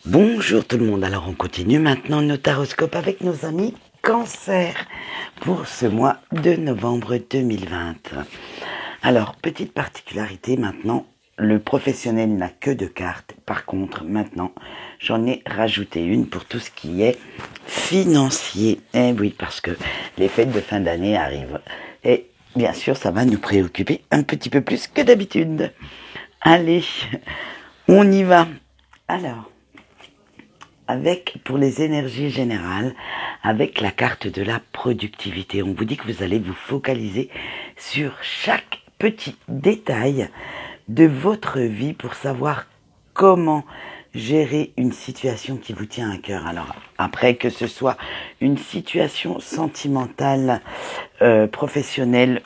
Bonjour tout le monde, alors on continue maintenant notre horoscope avec nos amis Cancer pour ce mois de novembre 2020. Alors, petite particularité maintenant, le professionnel n'a que 2 cartes, par contre maintenant j'en ai rajouté une pour tout ce qui est financier. Eh oui, parce que les fêtes de fin d'année arrivent et bien sûr ça va nous préoccuper un petit peu plus que d'habitude. Allez, on y va. Alors, pour les énergies générales, avec la carte de la productivité, on vous dit que vous allez vous focaliser sur chaque petit détail de votre vie pour savoir comment gérer une situation qui vous tient à cœur. Alors après, que ce soit une situation sentimentale, professionnelle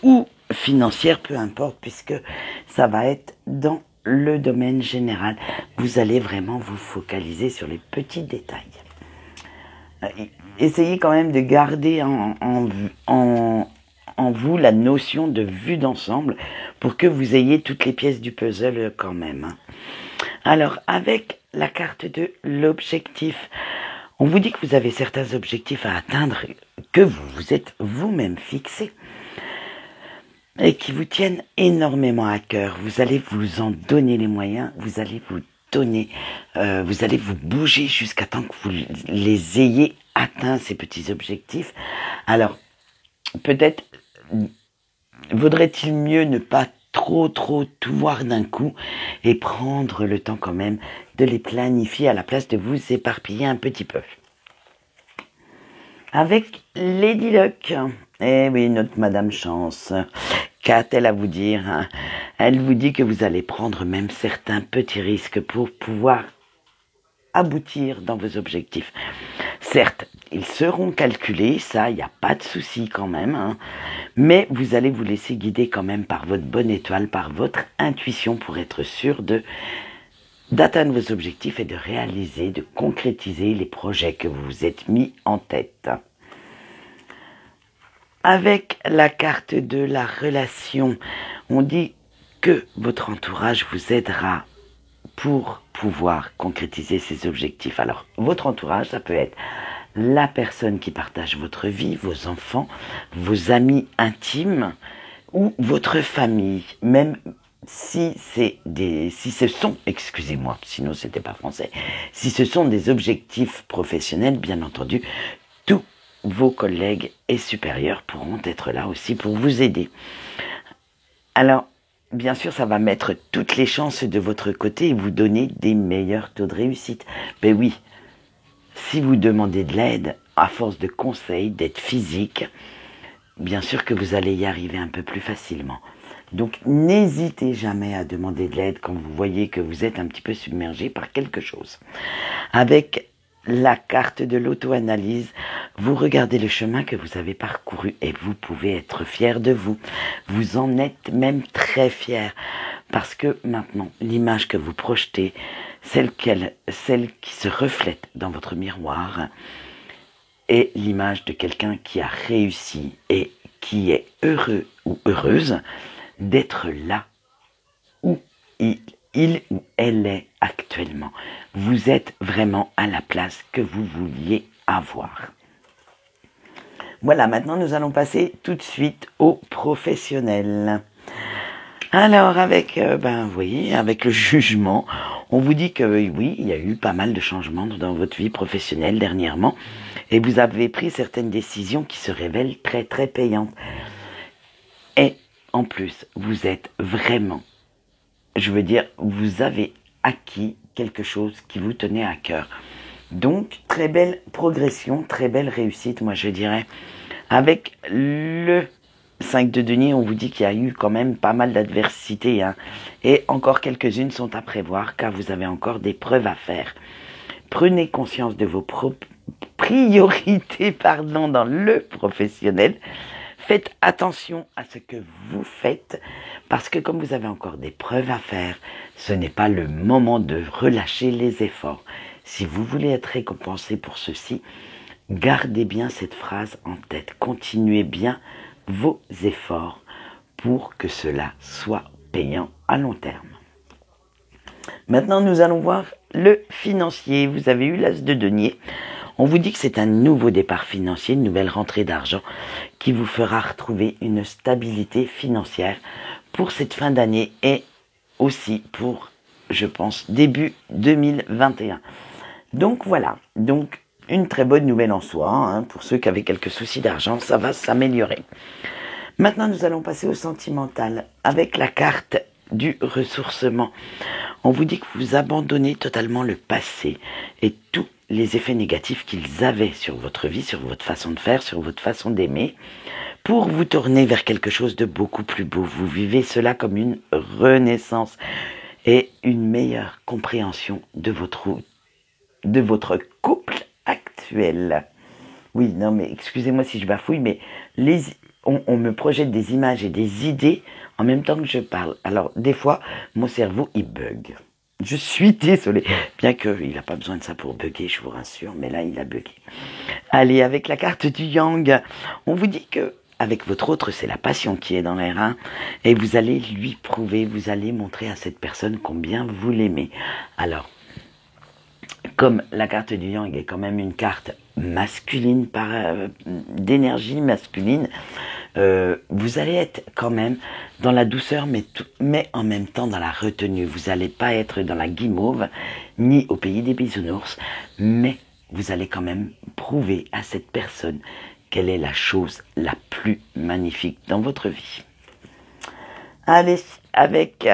ou financière, peu importe, puisque ça va être dans le domaine général. Vous allez vraiment vous focaliser sur les petits détails. Essayez quand même de garder en vous la notion de vue d'ensemble pour que vous ayez toutes les pièces du puzzle quand même. Alors, avec la carte de l'objectif, on vous dit que vous avez certains objectifs à atteindre que vous vous êtes vous-même fixés et qui vous tiennent énormément à cœur. Vous allez vous en donner les moyens, vous allez vous bouger jusqu'à temps que vous les ayez atteints, ces petits objectifs. Alors, peut-être vaudrait-il mieux ne pas trop tout voir d'un coup et prendre le temps quand même de les planifier à la place de vous éparpiller un petit peu. Avec Lady Luck, eh oui, notre Madame Chance, qu'a-t-elle à vous dire? Elle vous dit que vous allez prendre même certains petits risques pour pouvoir aboutir dans vos objectifs. Certes, ils seront calculés, ça, il n'y a pas de souci quand même, mais vous allez vous laisser guider quand même par votre bonne étoile, par votre intuition pour être sûr d'atteindre vos objectifs et de réaliser, de concrétiser les projets que vous vous êtes mis en tête. Avec la carte de la relation, on dit que votre entourage vous aidera pour pouvoir concrétiser ces objectifs. Alors, votre entourage, ça peut être la personne qui partage votre vie, vos enfants, vos amis intimes ou votre famille, même si ce sont, excusez-moi, sinon c'était pas français, si ce sont des objectifs professionnels, bien entendu, tous vos collègues et supérieurs pourront être là aussi pour vous aider. Alors, bien sûr, ça va mettre toutes les chances de votre côté et vous donner des meilleurs taux de réussite. Mais oui, si vous demandez de l'aide, à force de conseils, d'aide physique, bien sûr que vous allez y arriver un peu plus facilement. Donc, n'hésitez jamais à demander de l'aide quand vous voyez que vous êtes un petit peu submergé par quelque chose. Avec la carte de l'auto-analyse, vous regardez le chemin que vous avez parcouru et vous pouvez être fier de vous. Vous en êtes même très fier parce que maintenant, l'image que vous projetez, celle qui se reflète dans votre miroir, est l'image de quelqu'un qui a réussi et qui est heureux ou heureuse d'être là où il ou elle est actuellement. Vous êtes vraiment à la place que vous vouliez avoir. Voilà, maintenant nous allons passer tout de suite aux professionnels. Alors avec, vous voyez, avec le jugement, on vous dit que oui, il y a eu pas mal de changements dans votre vie professionnelle dernièrement et vous avez pris certaines décisions qui se révèlent très payantes. Et en plus, vous êtes vraiment, vous avez acquis quelque chose qui vous tenait à cœur. Donc, très belle progression, très belle réussite, moi je dirais. Avec le 5 de denier, on vous dit qu'il y a eu quand même pas mal d'adversités. Et encore quelques-unes sont à prévoir, car vous avez encore des preuves à faire. Prenez conscience de vos priorités dans le professionnel. Faites attention à ce que vous faites, parce que comme vous avez encore des preuves à faire, ce n'est pas le moment de relâcher les efforts. Si vous voulez être récompensé pour ceci, gardez bien cette phrase en tête. Continuez bien vos efforts pour que cela soit payant à long terme. Maintenant, nous allons voir le financier, vous avez eu l'as de denier. On vous dit que c'est un nouveau départ financier, une nouvelle rentrée d'argent qui vous fera retrouver une stabilité financière pour cette fin d'année et aussi pour, je pense, début 2021. Donc voilà, donc une très bonne nouvelle en soi, hein, pour ceux qui avaient quelques soucis d'argent, ça va s'améliorer. Maintenant, nous allons passer au sentimental avec la carte du ressourcement. On vous dit que vous abandonnez totalement le passé et tous les effets négatifs qu'ils avaient sur votre vie, sur votre façon de faire, sur votre façon d'aimer, pour vous tourner vers quelque chose de beaucoup plus beau. Vous vivez cela comme une renaissance et une meilleure compréhension de votre couple actuel. Oui, non, mais excusez-moi si je bafouille, mais on me projette des images et des idées en même temps que je parle. Alors, des fois, mon cerveau, il bug. Je suis désolée. Bien qu'il n'a pas besoin de ça pour bugger, je vous rassure, mais là, il a bugué. Allez, avec la carte du Yang, on vous dit que avec votre autre, c'est la passion qui est dans l'air, hein, et vous allez lui prouver, vous allez montrer à cette personne combien vous l'aimez. Alors, comme la carte du Yang est quand même une carte masculine, d'énergie masculine, vous allez être quand même dans la douceur, mais en même temps dans la retenue. Vous n'allez pas être dans la guimauve, ni au pays des bisounours, mais vous allez quand même prouver à cette personne quelle est la chose la plus magnifique dans votre vie. Allez, avec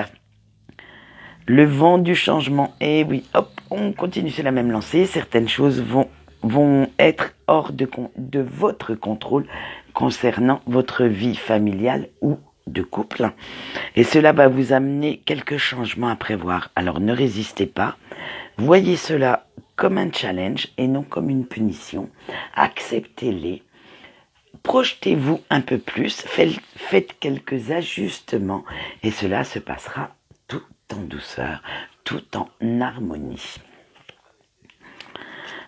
le vent du changement. Et oui, hop, on continue sur la même lancée. Certaines choses vont être hors de votre contrôle concernant votre vie familiale ou de couple. Et cela va vous amener quelques changements à prévoir. Alors ne résistez pas. Voyez cela comme un challenge et non comme une punition. Acceptez-les. Projetez-vous un peu plus. Faites quelques ajustements. Et cela se passera tout en douceur, tout en harmonie.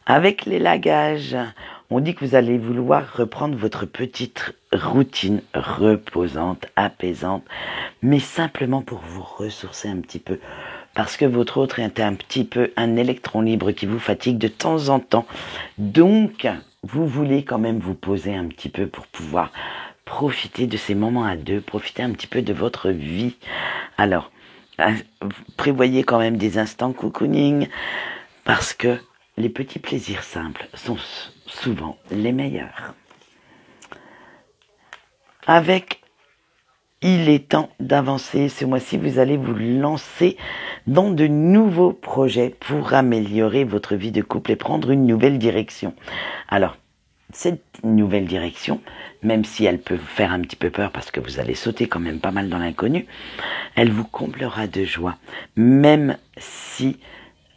Avec l'élagage, on dit que vous allez vouloir reprendre votre petite routine reposante, apaisante, mais simplement pour vous ressourcer un petit peu. Parce que votre autre est un petit peu un électron libre qui vous fatigue de temps en temps. Donc, vous voulez quand même vous poser un petit peu pour pouvoir profiter de ces moments à deux, profiter un petit peu de votre vie. Alors, prévoyez quand même des instants cocooning, parce que les petits plaisirs simples sont souvent les meilleurs. Il est temps d'avancer. Ce mois-ci, vous allez vous lancer dans de nouveaux projets pour améliorer votre vie de couple et prendre une nouvelle direction. Alors, cette nouvelle direction, même si elle peut vous faire un petit peu peur parce que vous allez sauter quand même pas mal dans l'inconnu, elle vous comblera de joie, même si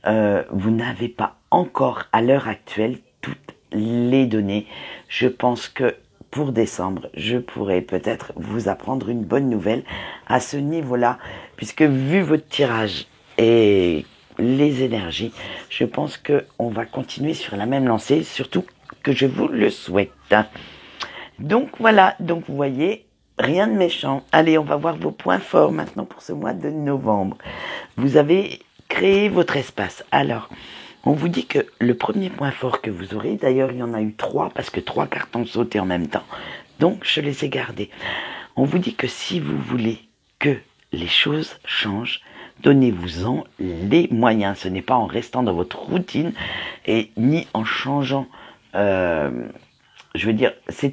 vous n'avez pas encore à l'heure actuelle toutes les données. Je pense que pour décembre, je pourrais peut-être vous apprendre une bonne nouvelle à ce niveau-là, puisque vu votre tirage et les énergies, je pense qu'on va continuer sur la même lancée, surtout que je vous le souhaite. Donc voilà, donc vous voyez, rien de méchant. Allez, on va voir vos points forts maintenant pour ce mois de novembre. Vous avez créé votre espace. Alors, on vous dit que le premier point fort que vous aurez, d'ailleurs il y en a eu 3 parce que 3 cartes ont sauté en même temps, donc je les ai gardés. On vous dit que si vous voulez que les choses changent, donnez-vous-en les moyens. Ce n'est pas en restant dans votre routine et ni en changeant, c'est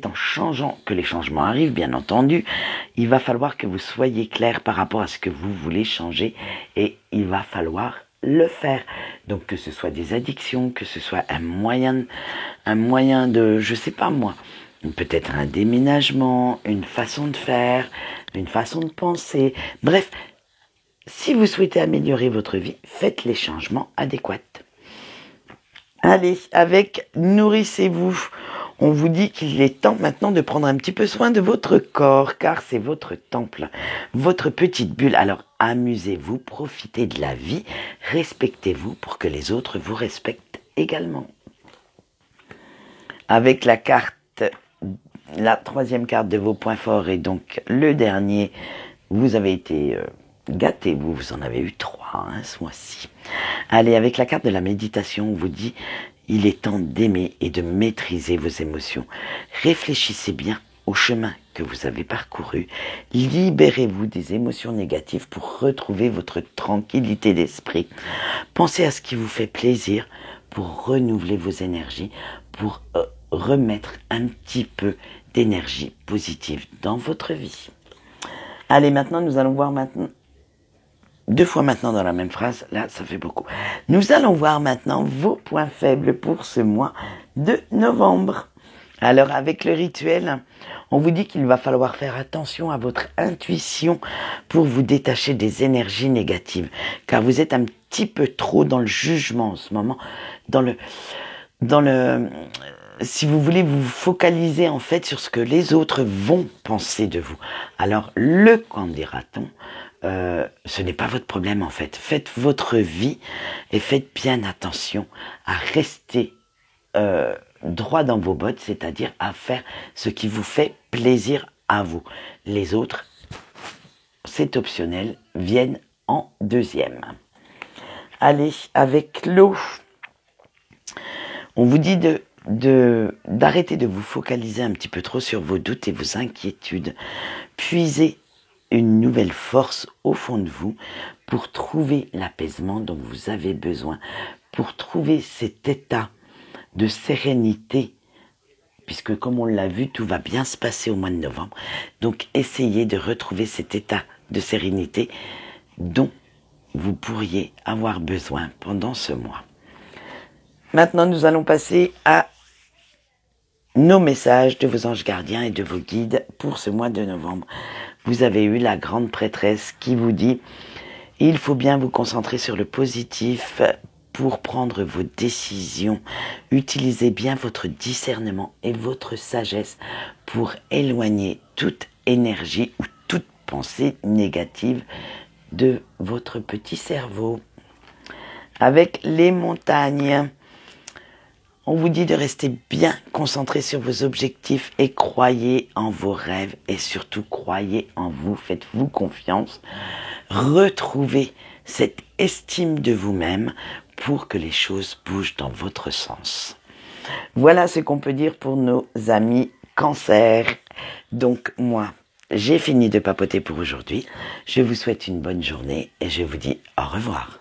en changeant que les changements arrivent, bien entendu. Il va falloir que vous soyez clair par rapport à ce que vous voulez changer et il va falloir le faire. Donc que ce soit des addictions, que ce soit un moyen de, je sais pas moi, peut-être un déménagement, une façon de faire, une façon de penser. Bref, si vous souhaitez améliorer votre vie, faites les changements adéquats. Allez, avec nourrissez-vous. On vous dit qu'il est temps maintenant de prendre un petit peu soin de votre corps, car c'est votre temple, votre petite bulle. Alors amusez-vous, profitez de la vie, respectez-vous pour que les autres vous respectent également. Avec la troisième carte de vos points forts et donc le dernier, vous avez été Gâtez-vous, vous en avez eu 3 ce mois-ci. Allez, avec la carte de la méditation, on vous dit, il est temps d'aimer et de maîtriser vos émotions. Réfléchissez bien au chemin que vous avez parcouru. Libérez-vous des émotions négatives pour retrouver votre tranquillité d'esprit. Pensez à ce qui vous fait plaisir pour renouveler vos énergies, pour remettre un petit peu d'énergie positive dans votre vie. Allez, maintenant, nous allons voir maintenant 2 fois maintenant dans la même phrase, là ça fait beaucoup. Nous allons voir maintenant vos points faibles pour ce mois de novembre. Alors avec le rituel, on vous dit qu'il va falloir faire attention à votre intuition pour vous détacher des énergies négatives, car vous êtes un petit peu trop dans le jugement en ce moment, si vous voulez vous focaliser en fait sur ce que les autres vont penser de vous. Alors le qu'en dira-t-on, ce n'est pas votre problème en fait. Faites votre vie et faites bien attention à rester droit dans vos bottes, c'est-à-dire à faire ce qui vous fait plaisir à vous. Les autres, c'est optionnel, viennent en deuxième. Allez, avec l'eau, on vous dit d'arrêter de vous focaliser un petit peu trop sur vos doutes et vos inquiétudes. Puisez une nouvelle force au fond de vous pour trouver l'apaisement dont vous avez besoin, pour trouver cet état de sérénité, puisque comme on l'a vu, tout va bien se passer au mois de novembre. Donc essayez de retrouver cet état de sérénité dont vous pourriez avoir besoin pendant ce mois. Maintenant, nous allons passer à nos messages de vos anges gardiens et de vos guides pour ce mois de novembre. Vous avez eu la grande prêtresse qui vous dit « Il faut bien vous concentrer sur le positif pour prendre vos décisions. Utilisez bien votre discernement et votre sagesse pour éloigner toute énergie ou toute pensée négative de votre petit cerveau. » Avec les montagnes, on vous dit de rester bien concentré sur vos objectifs et croyez en vos rêves et surtout croyez en vous, faites-vous confiance. Retrouvez cette estime de vous-même pour que les choses bougent dans votre sens. Voilà ce qu'on peut dire pour nos amis Cancer. Donc moi, j'ai fini de papoter pour aujourd'hui. Je vous souhaite une bonne journée et je vous dis au revoir.